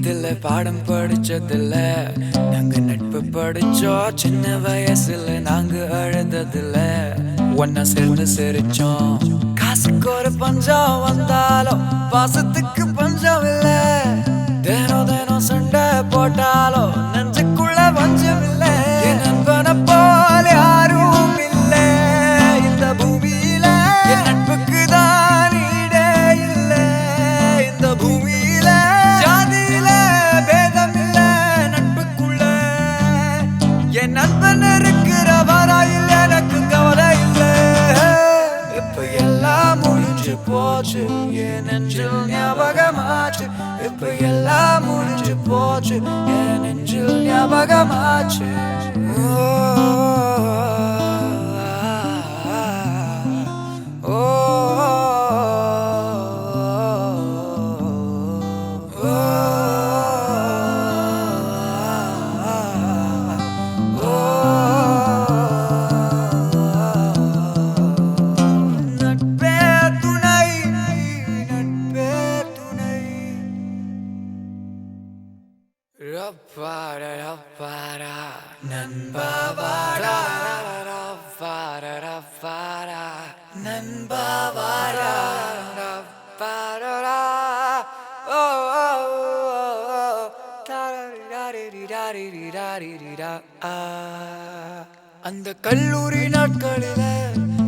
கூடத்துல பாடம் படிச்சதில்ல, நாங்க நட்பு படிச்சோம். சின்ன வயசுல நாங்க அழுததில்ல, ஒன்னா சேர்ந்து சிரிச்சோம். காசுக்கு ஒரு பஞ்சம் வந்தாலும் பாசத்துக்கு பஞ்சம் இல்ல. தினம் தினம் சண்டை போட்டாலும் நெஞ்சுக்குள்ள பஞ்சம் இல்ல. என் நண்பனை போல யாரும் இல்ல இந்த பூமியில. என் நட்புக்கு தான் ஈடே இல்ல இந்த பூமியில. ஜாதியில பேதம் இல்ல நட்புக்குள்ள. என் நண்பன் இருக்கிற வரையில் எனக்கு கவலை இல்ல. இப்ப எல்லாம் முடிஞ்சு போச்சு, என் நெஞ்சில் ஞாபகமாச்சு. இப்ப எல்லாம் முடிஞ்சு போச்சு, என் நெஞ்சில் ஞாபகமாச்சு. Rapara rapara nanba vara rapara rapara nanba vara rapara oh oh taraririraririrariririra அந்த கல்லூரி நாட்களில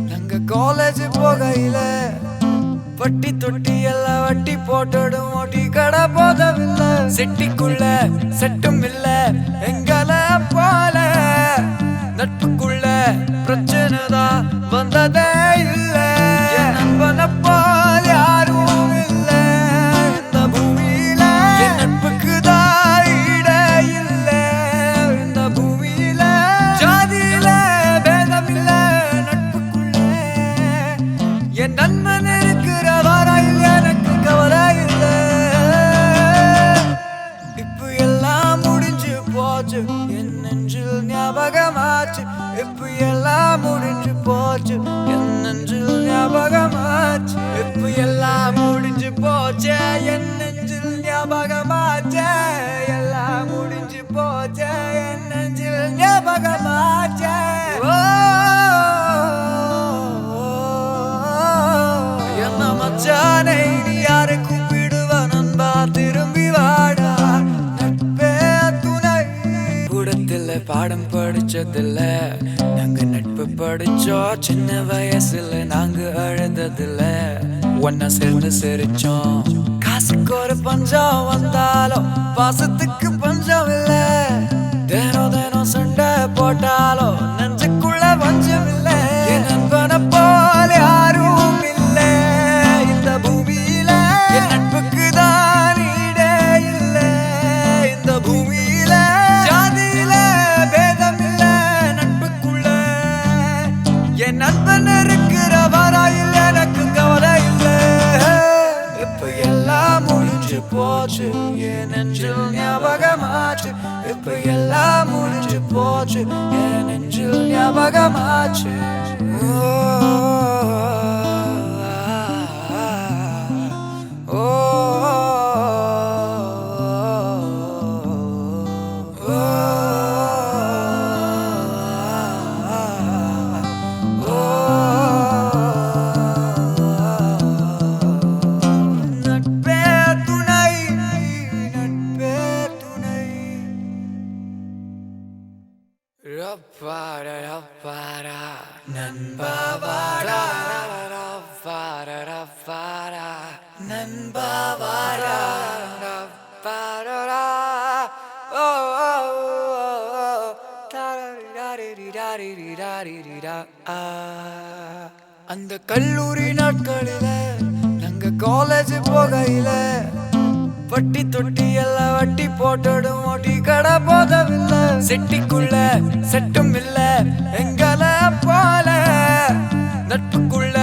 நாங்க காலேஜ் போகையில வட்டி தொட்டி எல்லாம் வட்டி போட்டடும். ஓட்டி கடை போதவில்லை, செட்டிக்குள்ள செட்டும் இல்ல எங்கள போல. நட்புக்குள்ள பிரச்சனை தான் வந்ததே இல்ல. என் நண்பனை போல யாரும் இல்ல இந்த பூமியில. என் நட்புக்கு தான் ஈடே இல்ல இந்த பூமியில. ஜாதியில பேதம் இல்ல நட்புக்குள்ள. என் நண்பன் இருக்கிற வரையில் எனக்கு கவலை இல்ல. இப்ப எல்லாம் முடிஞ்சு போச்சு, என் நெஞ்சில் ஞாபகமாச்சு. இப்ப எல்லாம் முடிஞ்சு போச்சு, என் நெஞ்சில் ஞாபகமாச்சு. இப்ப எல்லாம் முடிஞ்சு போச்சு, என் நெஞ்சில் ஞாபகமாச்சு. எல்லாம் முடிஞ்சு போச்சு, என் நெஞ்சில் ஞாபகமாச்சு. என்ன மச்சானை நீ யாரை கூப்பிடுவ நண்பா, திரும்பி வாடா நட்பே துணை. கூடத்துல பாடம் படிச்சதில்ல, நாங்க நட்பு படிச்சோம். சின்ன வயசுல நாங்க அழுததில்ல, ஒன்னா சேர்ந்து சிரிச்சோம். காசுக்கு ஒரு பஞ்சம் வந்தாலும் பாசத்துக்கு பஞ்சம் இல்ல. தினம் தினம் சண்டை போட்டாலும் நெஞ்சுக்குள்ள பஞ்சம் இல்ல. என் நண்பனை போல யாரும் இல்ல இந்த பூமியில. என் நட்புக்கு தான் ஈடே இல்ல இந்த பூமியில. ஜாதியில பேதம் இல்ல நட்புக்குள்ள. என் நண்பன் இருக்கிற வரையில் எனக்கு கவலை இல்ல. இப்ப எல்லாம் முடிஞ்சு போச்சு, என் நெஞ்சில் ஞாபகமாச்சு. இப்ப எல்லாம் முடிஞ்சு போச்சு, என் நெஞ்சில் ஞாபகமாச்சு. Rapara rapara nanba vara rapara rapara nanba vara rapara oh oh tararirirariririra. அந்த கல்லூரி நாட்களில நாங்க காலேஜ் போகையில வட்டி தொட்டி எல்லாம் வட்டி போட்டடும். ஓட்டி கடை போதவில்லை, செட்டிக்குள்ள செட்டும் இல்ல எங்கள போல. நட்புக்குள்ள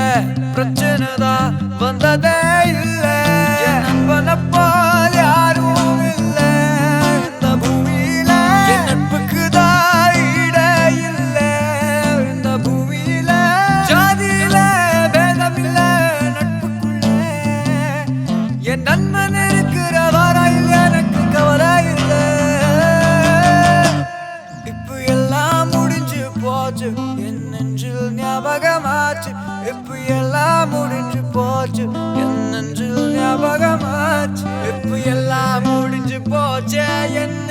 பிரச்சனை தான் வந்ததே இல்ல. என் நண்பனை போல யாரும் இல்ல இந்த பூமியில. என் நட்புக்கு தான் ஈடே இல்ல இந்த பூமியில. ஜாதியில பேதம் இல்ல நட்புக்குள்ள. என் நண்பன் இருக்கிற வரையில் எனக்கு கவலை போச்சே என்ன